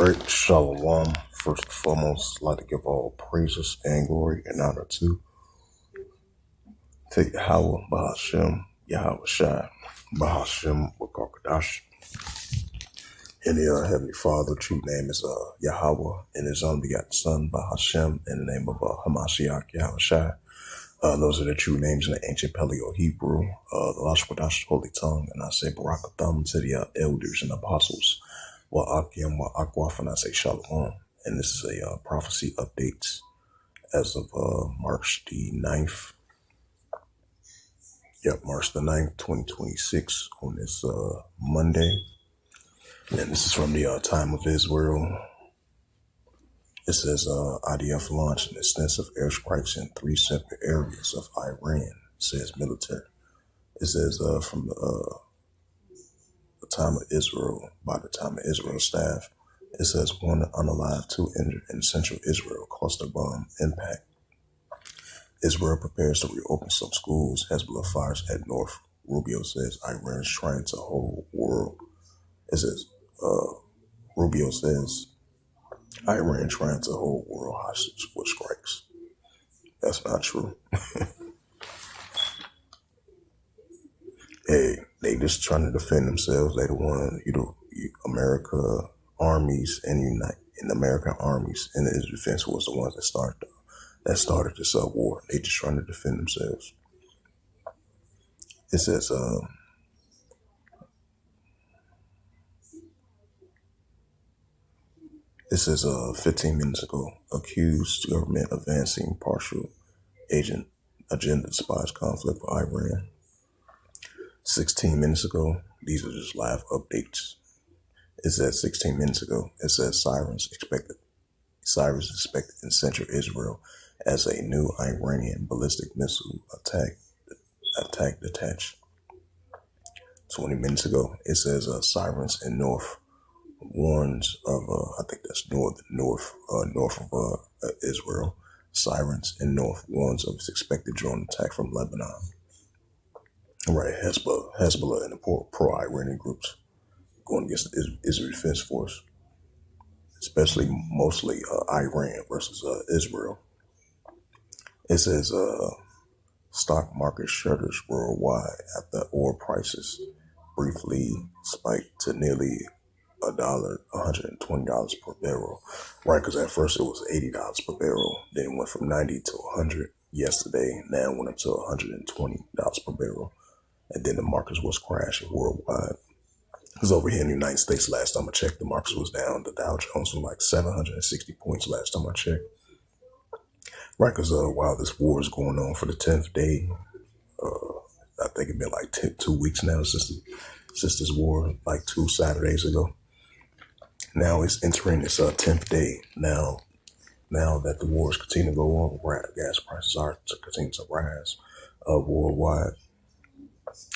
Right, Shalom. First and foremost, I'd like to give all praises and glory and honor to Yahweh, Bahashem, Yahweh Shai, Bahashem, Wakakadash. And the Heavenly Father, true name is Yahweh, and His only begotten Son, Bahashem, in the name of Hamashiach, Yahweh Shai. Those are the true names in the ancient Paleo Hebrew, the Lashkwadash, Holy Tongue, and I say Barakatham to the elders and apostles. Wa'akim, Wa'akwaf, and I say Shalom. And this is a prophecy update as of March the 9th. Yep, March the 9th, 2026 on this Monday. And this is from the Time of Israel. It says IDF launched an extensive airstrikes in 3 separate areas of Iran, says military. It says from the Time of Israel, by the Time of Israel staff, it says 1 unalive, 2 injured in central Israel, cluster bomb impact. Israel prepares to reopen some schools. Hezbollah fires at North. Rubio says Iran is trying to hold world. It says Rubio says Iran trying to hold world hostage with strikes. That's not true. Hey, they just trying to defend themselves. They the one, America armies and American armies and the Israel Defense was the ones that started this war. They just trying to defend themselves. It says 15 minutes ago, accused government advancing partial agent agenda spies conflict with Iran. 16 minutes ago, these are just live updates. It says 16 minutes ago, it says sirens expected in central Israel as a new Iranian ballistic missile attack detached. 20 minutes ago, it says sirens in north warns of I think that's north of Israel. Sirens in north warns of expected drone attack from Lebanon. Right, Hezbollah and the pro-Iranian groups going against the Israel Defense Force, especially mostly Iran versus Israel. It says stock market shudders worldwide after oil prices briefly spiked to nearly $120 per barrel. Right, because at first it was $80 per barrel. Then it went from 90 to 100 yesterday. Now it went up to $120 per barrel. And then the markets was crashing worldwide. Because over here in the United States, last time I checked, the markets was down. The Dow Jones was like 760 points last time I checked. Right, because while this war is going on for the 10th day, I think it's been like 2 weeks now since this war, like 2 Saturdays ago. Now it's entering its 10th day. Now that the wars continue to go on, gas prices are to continue to rise worldwide,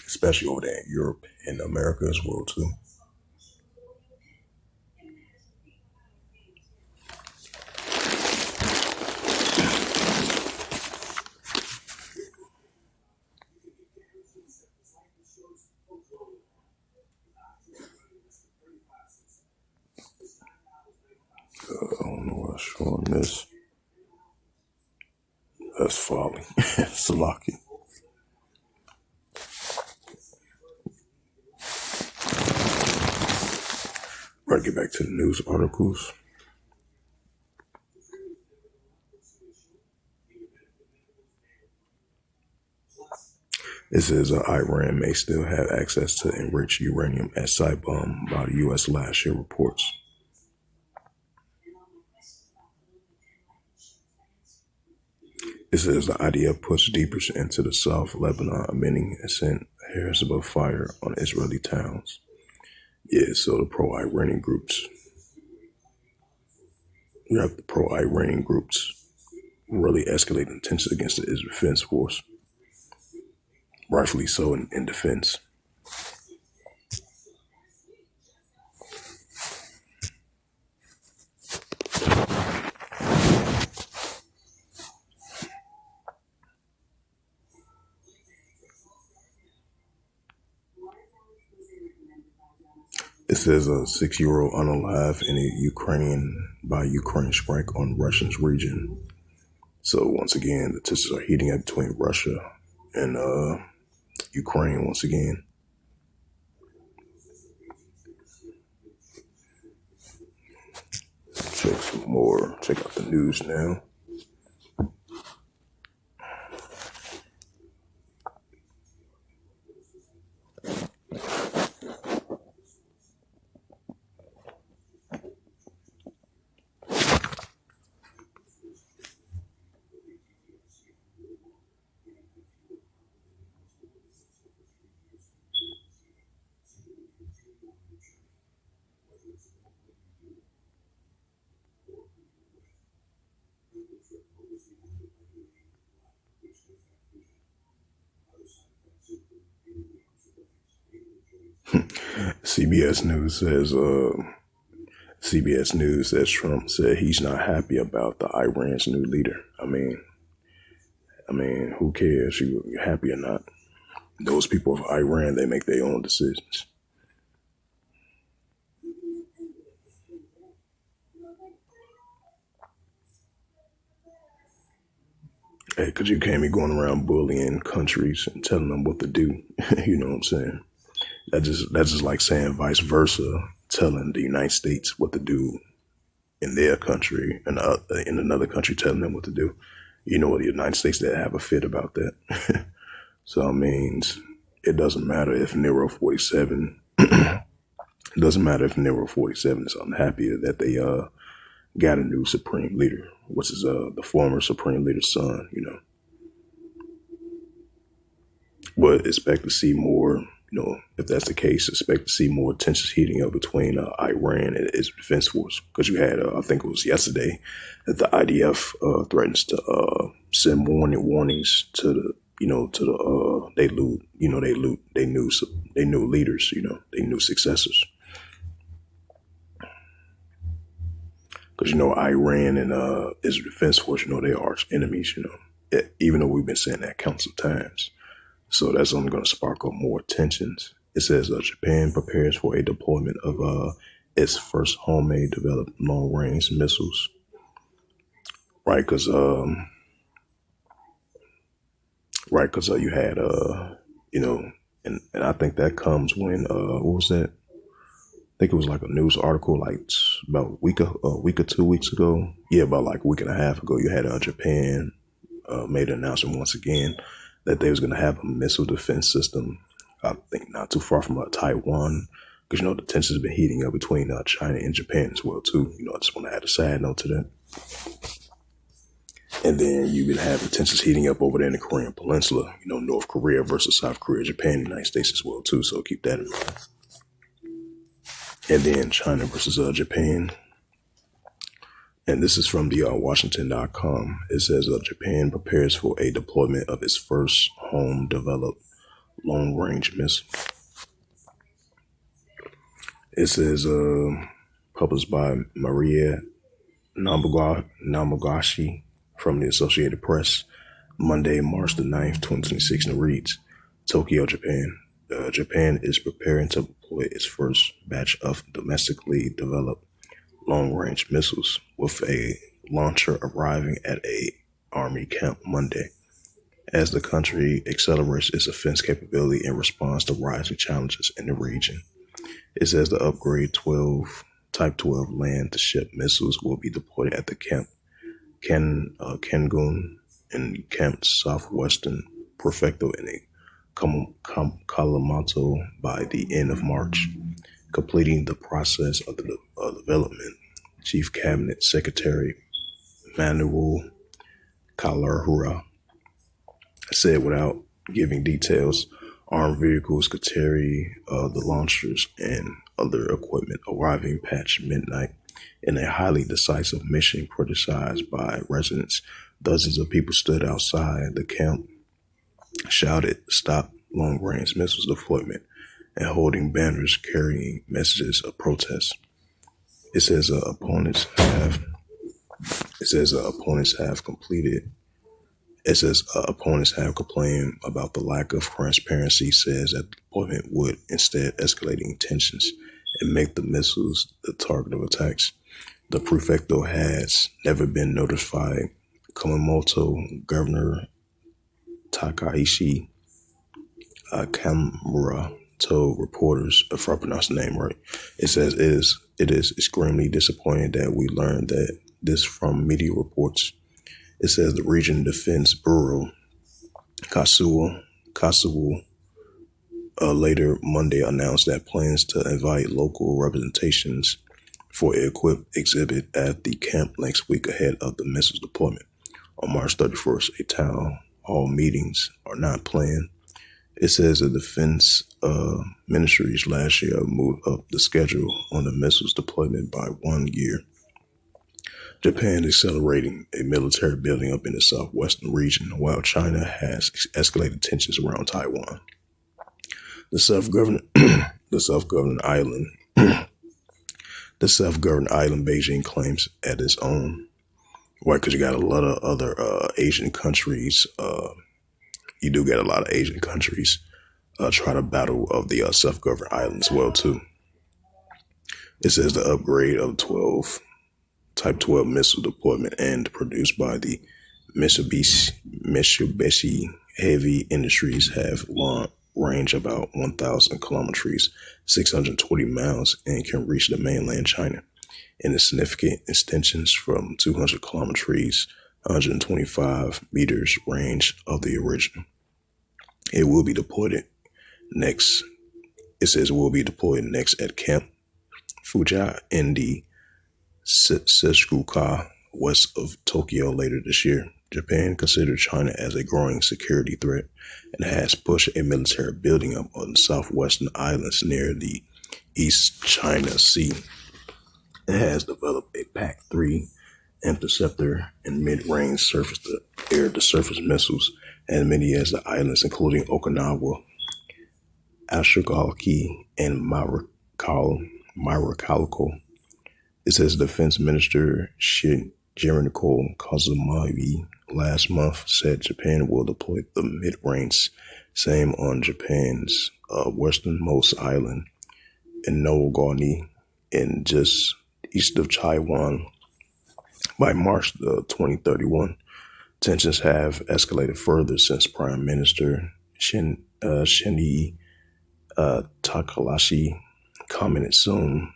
especially over there in Europe and America as well too. I don't know what's showing this. That's folly. Salaki. Right, get back to the news articles. It says Iran may still have access to enriched uranium at Saibam by the U.S. last year reports. It says the IDF pushed deeper into the South Lebanon, amending and sent Hezbollah fire on Israeli towns. Yeah, so the pro-Iranian groups. You have the pro-Iranian groups really escalating tensions against the Israel Defense Force. Rightfully so in defense. It says a 6-year-old unalive in a Ukraine strike on Russian's region. So once again, the tensions are heating up between Russia and Ukraine once again. Check some more. Check out the news now. CBS News says Trump said he's not happy about the Iran's new leader. I mean, who cares? You're happy or not? Those people of Iran, they make their own decisions. Hey, cause you can't be going around bullying countries and telling them what to do. You know what I'm saying? That's just like saying vice versa, telling the United States what to do in their country and in another country telling them what to do. You know, the United States that have a fit about that. So it means it doesn't matter if Nero 47. It doesn't matter if Nero 47 is unhappy that they got a new supreme leader, which is the former supreme leader's son. You know, but expect to see more. You know, if that's the case, expect to see more tensions heating up between Iran and its defense force. Because you had, I think it was yesterday, that the IDF threatens to send warnings to the, they loot, they new leaders, they new successors. Because Iran and its defense force, they are arch enemies. Even though we've been saying that countless of times. So that's only going to spark up more tensions. It says Japan prepares for a deployment of its first homemade developed long-range missiles. Right, because you had and I think that comes when what was that? I think it was like a news article like about a week or 2 weeks ago. Yeah, about like a week and a half ago. You had Japan made an announcement once again that they was going to have a missile defense system, I think not too far from Taiwan, because, the tensions have been heating up between China and Japan as well, too. I just want to add a side note to that. And then you've been having tensions heating up over there in the Korean Peninsula, North Korea versus South Korea, Japan, and the United States as well, too. So keep that in mind. And then China versus Japan. And this is from the Washington.com. It says Japan prepares for a deployment of its first home-developed long-range missile. It says published by Maria Namagoshi from the Associated Press, Monday, March the 9th, 2026, and it reads, Tokyo, Japan. Japan is preparing to deploy its first batch of domestically developed long-range missiles, with a launcher arriving at a army camp Monday, as the country accelerates its defense capability in response to rising challenges in the region. It says the upgrade Type 12 land-to-ship missiles will be deployed at the Camp Kangun in Camp Southwestern Prefecture in Kalamata by the end of March, completing the process of the development. Chief Cabinet Secretary Manuel Kalahura said without giving details. Armed vehicles could carry the launchers and other equipment arriving past midnight in a highly decisive mission criticized by residents. Dozens of people stood outside the camp, shouted, "Stop long-range missiles deployment," and holding banners carrying messages of protest. It says opponents have complained about the lack of transparency, says that the deployment would instead escalating tensions and make the missiles the target of attacks. The prefecto has never been notified. Kumamoto Governor Takaishi Kamura told reporters, if I pronounce the name right, it says it is extremely disappointing that we learned that this from media reports. It says the Region Defense Bureau, Kasuwa, later Monday announced that plans to invite local representations for an equipped exhibit at the camp next week ahead of the missiles deployment. On March 31st, a town hall meetings are not planned. It says the defense ministries last year moved up the schedule on the missiles deployment by 1 year. Japan is accelerating a military building up in the southwestern region, while China has escalated tensions around Taiwan. The self-governed island, Beijing claims at its own. Right, because you got a lot of other Asian countries. You do get a lot of Asian countries try to battle of the self-governed island as well too. It says the upgrade of Type 12 missile deployment and produced by the Mitsubishi Heavy Industries have long range about 1,000 kilometers, 620 miles, and can reach the mainland China in a significant extensions from 200 kilometers, 125 meters range of the original. It will be deployed next. It says it will be deployed next at Camp Fuja in the Setsuka west of Tokyo later this year. Japan considers China as a growing security threat and has pushed a military building up on the southwestern islands near the East China Sea. It has developed a PAC-3 interceptor and mid-range surface-to-air-to-surface missiles as many as the islands, including Okinawa, Ashigaki, and Marikaliko. It says Defense Minister Jericho Kazumari last month said Japan will deploy the mid-range same on Japan's westernmost island in Nogani and just east of Taiwan by March 2031. Tensions have escalated further since Prime Minister Shinji Takahashi commented soon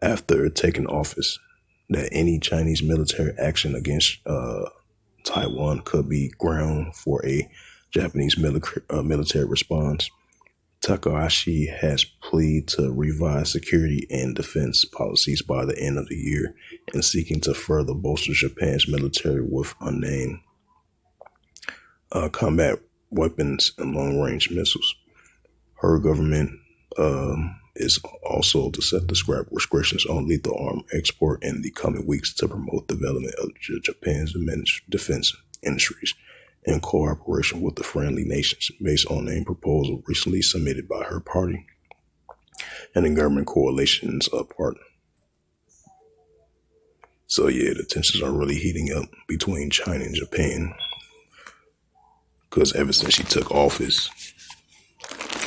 after taking office that any Chinese military action against Taiwan could be ground for a Japanese military response. Takahashi has pleaded to revise security and defense policies by the end of the year and seeking to further bolster Japan's military with unnamed combat weapons and long-range missiles. Her government is also to set the scrap restrictions on lethal arm export in the coming weeks to promote development of Japan's defense industries in cooperation with the friendly nations based on a proposal recently submitted by her party and the government coalition's partner. So yeah, the tensions are really heating up between China and Japan because ever since she took office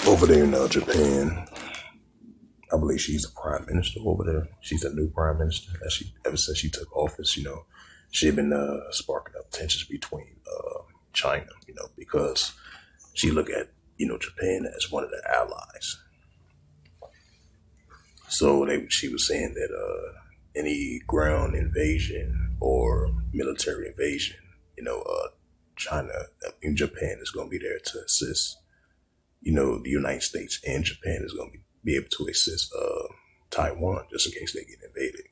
over there in Japan, I believe she's the prime minister over there. She's a new prime minister. Ever since she took office, she's been sparking up tensions between China, because she look at, Japan as one of the allies. So she was saying that any ground invasion or military invasion, China and Japan is going to be there to assist. The United States and Japan is going to be able to assist Taiwan just in case they get invaded.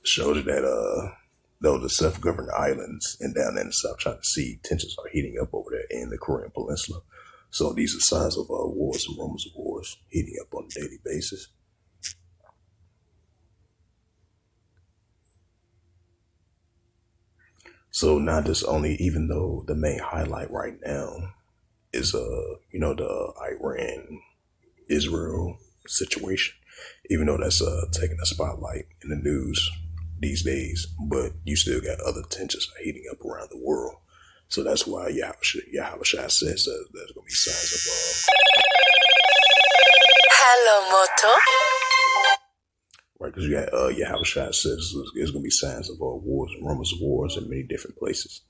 Shows that though the self-governed islands and down in the South China Sea, tensions are heating up over there in the Korean Peninsula. So these are signs of wars and rumors of wars heating up on a daily basis. So not just only, even though the main highlight right now is the Iran-Israel situation, even though that's taking a spotlight in the news these days, but you still got other tensions heating up around the world. So that's why Yahweh Shai says that there's going to be signs of... Hello, Right, because you got Yahushua says there's going to be signs of wars and rumors of wars in many different places.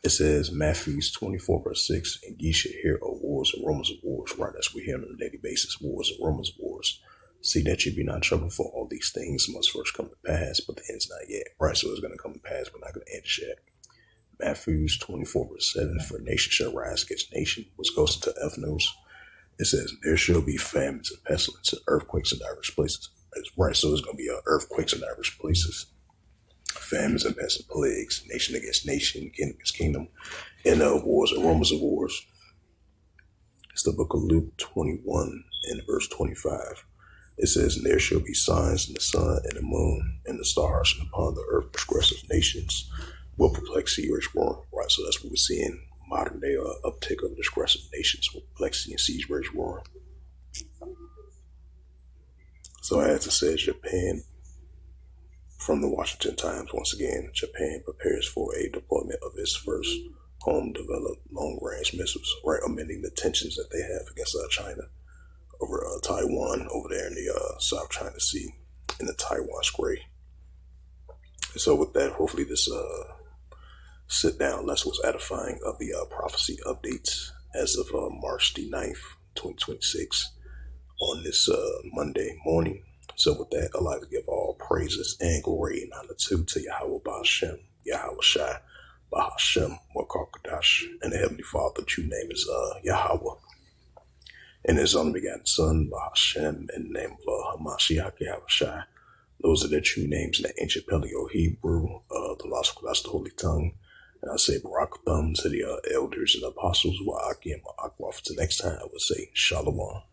It says Matthews 24 verse 6, and ye should hear of wars and rumors of wars. Right, that's what we hear on a daily basis, wars and rumors of wars. See that you be not troubled, for all these things must first come to pass, but the end's not yet. Right, so it's going to come to pass, but not going to end yet. Matthews 24 verse 7, for nation shall rise against nation, which goes into ethnos. It says, there shall be famines and pestilence and earthquakes in diverse places. Right, so it's going to be earthquakes in diverse places, famines and pestilence, plagues, nation against nation, kingdom against kingdom, and wars and rumors of wars. It's the book of Luke 21 and verse 25. It says, and there shall be signs in the sun and the moon and the stars, and upon the earth progressive nations will perplexity or roaring. Right, so that's what we're seeing, modern day uptick of disgressive nations with perplexity and siege rage roaring. So as it says, Japan, from the Washington Times, once again, Japan prepares for a deployment of its first home-developed long-range missiles, right, amending the tensions that they have against China over Taiwan, over there in the South China Sea, in the Taiwan Strait. And so with that, hopefully this sit-down lesson was edifying of the prophecy updates as of March the 9th, 2026, on this Monday morning. So with that, I'd like to give all praises and glory and honor to Yahweh Ba'ashem, Yahweh Shai, Ba'ashem, Wakakadash, and the Heavenly Father. The true name is Yahweh. And his only begotten Son, Ba'ashem, in the name of Hamashiach, Yahweh Shai. Those are the true names in the ancient Paleo Hebrew, the Lost Class, the Holy Tongue. And I say Barak Thumb to the elders and apostles, Wa'aki and Ma'akwa. For the next time, I would say Shalom.